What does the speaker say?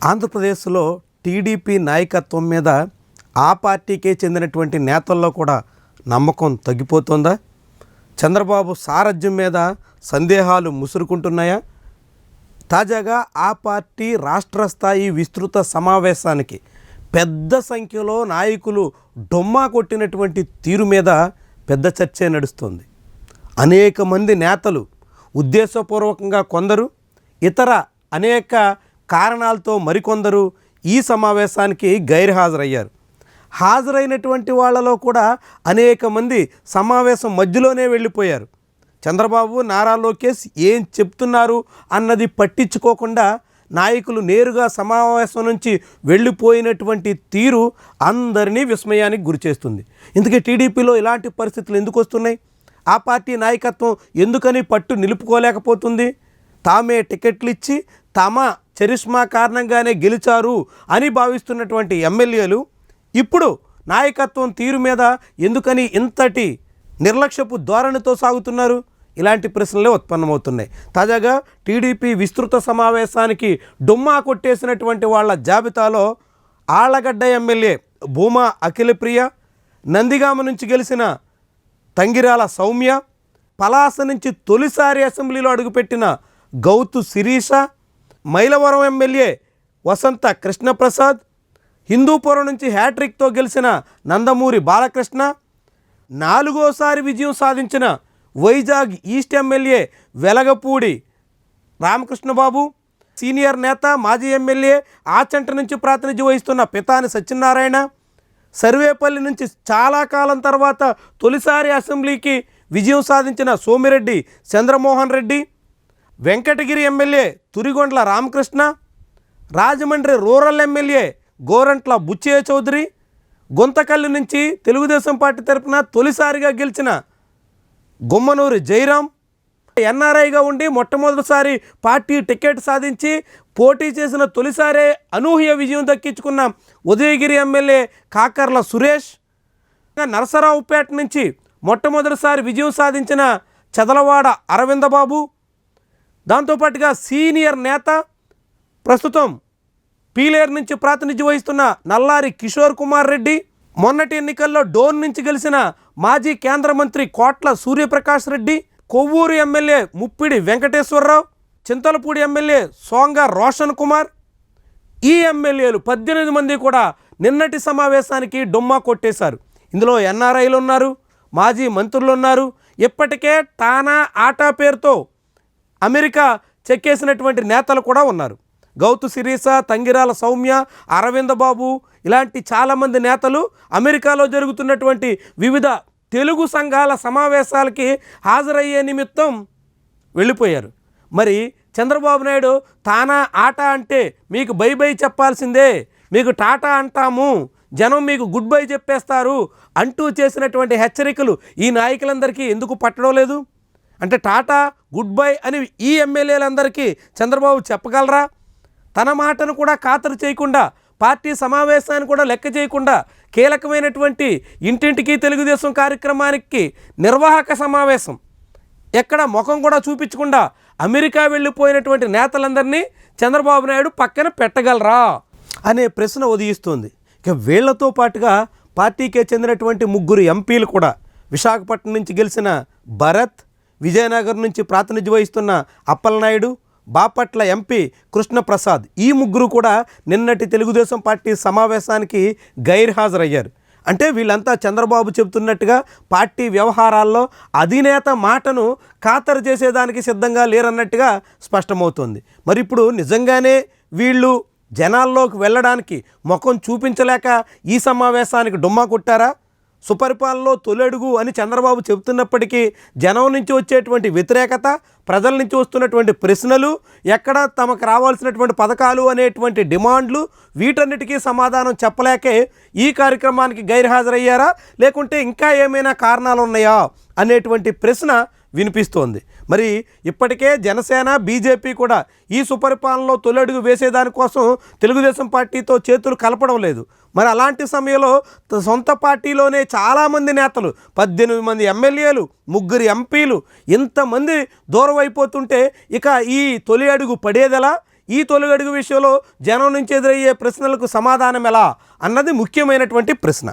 ఆంధ్రప్రదేశ్లో టీడీపీ నాయకత్వం మీద ఆ పార్టీకే చెందినటువంటి నేతల్లో కూడా నమ్మకం తగ్గిపోతుందా? చంద్రబాబు సారథ్యం మీద సందేహాలు ముసురుకుంటున్నాయా? తాజాగా ఆ పార్టీ రాష్ట్ర స్థాయి విస్తృత సమావేశానికి పెద్ద సంఖ్యలో నాయకులు డొమ్మా కొట్టినటువంటి తీరు మీద పెద్ద చర్చే నడుస్తుంది. అనేక మంది నేతలు ఉద్దేశపూర్వకంగా కొందరు, ఇతర అనేక కారణాలతో మరికొందరు ఈ సమావేశానికి గైర్హాజరయ్యారు. హాజరైనటువంటి వాళ్ళలో కూడా అనేక మంది సమావేశం మధ్యలోనే వెళ్ళిపోయారు. చంద్రబాబు, నారా లోకేష్ ఏం చెప్తున్నారు అన్నది పట్టించుకోకుండా నాయకులు నేరుగా సమావేశం నుంచి వెళ్ళిపోయినటువంటి తీరు అందరినీ విస్మయానికి గురిచేస్తుంది. ఇందుకే టీడీపీలో ఇలాంటి పరిస్థితులు ఎందుకు వస్తున్నాయి? ఆ పార్టీ నాయకత్వం ఎందుకని పట్టు నిలుపుకోలేకపోతుంది? తామే టికెట్లు ఇచ్చి తమ చరిష్మా కారణంగానే గెలిచారు అని భావిస్తున్నటువంటి ఎమ్మెల్యేలు ఇప్పుడు నాయకత్వం తీరు మీద ఎందుకని ఇంతటి నిర్లక్ష్యపు ధోరణితో సాగుతున్నారు? ఇలాంటి ప్రశ్నలే ఉత్పన్నమవుతున్నాయి. తాజాగా టీడీపీ విస్తృత సమావేశానికి డొమ్మా కొట్టేసినటువంటి వాళ్ళ జాబితాలో ఆళ్లగడ్డ ఎమ్మెల్యే భూమా అఖిలప్రియ, నందిగామ నుంచి గెలిచిన తంగిరాల సౌమ్య, పలాస నుంచి తొలిసారి అసెంబ్లీలో అడుగుపెట్టిన గౌతు శిరీష, మైలవరం ఎమ్మెల్యే వసంత కృష్ణప్రసాద్, హిందూపురం నుంచి హ్యాట్రిక్తో గెలిచిన నందమూరి బాలకృష్ణ, 4వ విజయం సాధించిన Vizag east MLA Velagapudi Ramakrishna Babu, senior నేత మాజీ ఎమ్మెల్యే ఆచంట నుంచి ప్రాతినిధ్యం వహిస్తున్న పితాని సత్యనారాయణ, సర్వేపల్లి నుంచి చాలా కాలం తర్వాత తొలిసారి అసెంబ్లీకి విజయం సాధించిన Somireddy Chandramohan Reddy, Venkatagiri MLA Turigondla Ramakrishna, Rajahmundry rural MLA Gorantla Butchaiah Chowdary, Guntakal నుంచి తెలుగుదేశం పార్టీ తరపున తొలిసారిగా గెలిచిన గుమ్మనూరి జయరాం, ఎన్ఆర్ఐగా ఉండి మొట్టమొదటిసారి పార్టీ టికెట్ సాధించి పోటీ చేసిన తొలిసారే అనూహ్య విజయం దక్కించుకున్న ఉదయగిరి ఎమ్మెల్యే కాకర్ల సురేష్, నరసరావుపేట నుంచి మొట్టమొదటిసారి విజయం సాధించిన చదలవాడ అరవిందబాబు, దాంతోపాటుగా సీనియర్ నేత ప్రస్తుతం పీలేరు నుంచి ప్రాతినిధ్యం వహిస్తున్న నల్లారి కిషోర్ కుమార్ రెడ్డి, మొన్నటి ఎన్నికల్లో డోన్ నుంచి గెలిచిన మాజీ కేంద్ర మంత్రి కోట్ల సూర్యప్రకాష్ రెడ్డి, కొవ్వూరు ఎమ్మెల్యే ముప్పిడి వెంకటేశ్వరరావు, చింతలపూడి ఎమ్మెల్యే సోంగ రోషన్ కుమార్, ఈ ఎమ్మెల్యేలు 18 మంది కూడా నిన్నటి సమావేశానికి డొమ్మా కొట్టేశారు. ఇందులో ఎన్ఆర్ఐలు ఉన్నారు, మాజీ మంత్రులు ఉన్నారు, ఇప్పటికే టానా ఆటా పేరుతో అమెరికా చెక్కేసినటువంటి నేతలు కూడా ఉన్నారు. గౌతు శిరీష, తంగిరాల సౌమ్య, అరవిందబాబు ఇలాంటి చాలామంది నేతలు అమెరికాలో జరుగుతున్నటువంటి వివిధ తెలుగు సంఘాల సమావేశాలకి హాజరయ్యే నిమిత్తం వెళ్ళిపోయారు. మరి చంద్రబాబు నాయుడు తానా ఆట అంటే మీకు బై బై చెప్పాల్సిందే, మీకు టాటా అంటాము, జనం మీకు గుడ్ బై చెప్పేస్తారు అంటూ చేసినటువంటి హెచ్చరికలు ఈ నాయకులందరికీ ఎందుకు పట్టడం లేదు? అంటే టాటా గుడ్ బై అని ఈ ఎమ్మెల్యేలందరికీ చంద్రబాబు చెప్పగలరా? తన మాటను కూడా ఖాతరు చేయకుండా, పార్టీ సమావేశాన్ని కూడా లెక్క చేయకుండా, కీలకమైనటువంటి ఇంటింటికి తెలుగుదేశం కార్యక్రమానికి నిర్వాహక సమావేశం ఎక్కడ ముఖం కూడా చూపించకుండా అమెరికా వెళ్ళిపోయినటువంటి నేతలందరినీ చంద్రబాబు నాయుడు పక్కన పెట్టగలరా అనే ప్రశ్న ఉదయిస్తుంది. ఇక వీళ్లతో పాటుగా పార్టీకే చెందినటువంటి 3 ఎంపీలు కూడా విశాఖపట్నం నుంచి గెలిచిన భరత్, విజయనగరం నుంచి ప్రాతినిధ్యం వహిస్తున్న అప్పలనాయుడు, బాపట్ల ఎంపీ కృష్ణప్రసాద్, ఈ 3 కూడా నిన్నటి తెలుగుదేశం పార్టీ సమావేశానికి గైర్హాజరయ్యారు. అంటే వీళ్ళంతా చంద్రబాబు చెబుతున్నట్టుగా పార్టీ వ్యవహారాల్లో అధినేత మాటను ఖాతరు చేసేదానికి సిద్ధంగా లేరన్నట్టుగా స్పష్టమవుతోంది. మరి ఇప్పుడు నిజంగానే వీళ్ళు జనాల్లోకి వెళ్ళడానికి ముఖం చూపించలేక ఈ సమావేశానికి డొమ్మా కొట్టారా? సుపరిపాలనలో తొలడుగు అని చంద్రబాబు చెబుతున్నప్పటికీ జనం నుంచి వచ్చేటువంటి వ్యతిరేకత, ప్రజల నుంచి వస్తున్నటువంటి ప్రశ్నలు, ఎక్కడ తమకు రావాల్సినటువంటి పథకాలు అనేటువంటి డిమాండ్లు, వీటన్నిటికీ సమాధానం చెప్పలేకే ఈ కార్యక్రమానికి గైర్హాజరయ్యారా, లేకుంటే ఇంకా ఏమైనా కారణాలు ఉన్నాయా అనేటువంటి ప్రశ్న వినిపిస్తోంది. మరి ఇప్పటికే జనసేన, బీజేపీ కూడా ఈ సుపరిపాలనలో తొలడుగు వేసేదానికోసం తెలుగుదేశం పార్టీతో చేతులు కలపడం లేదు. మరి అలాంటి సమయంలో సొంత పార్టీలోనే చాలామంది నేతలు, 18 మంది ఎమ్మెల్యేలు, 3 ఎంపీలు, ఇంతమంది దూరం అయిపోతుంటే ఇక ఈ తొలి అడుగు పడేదెలా? ఈ తొలిగడుగు విషయంలో జనం నుంచి ఎదురయ్యే ప్రశ్నలకు సమాధానం ఎలా అన్నది ముఖ్యమైనటువంటి ప్రశ్న.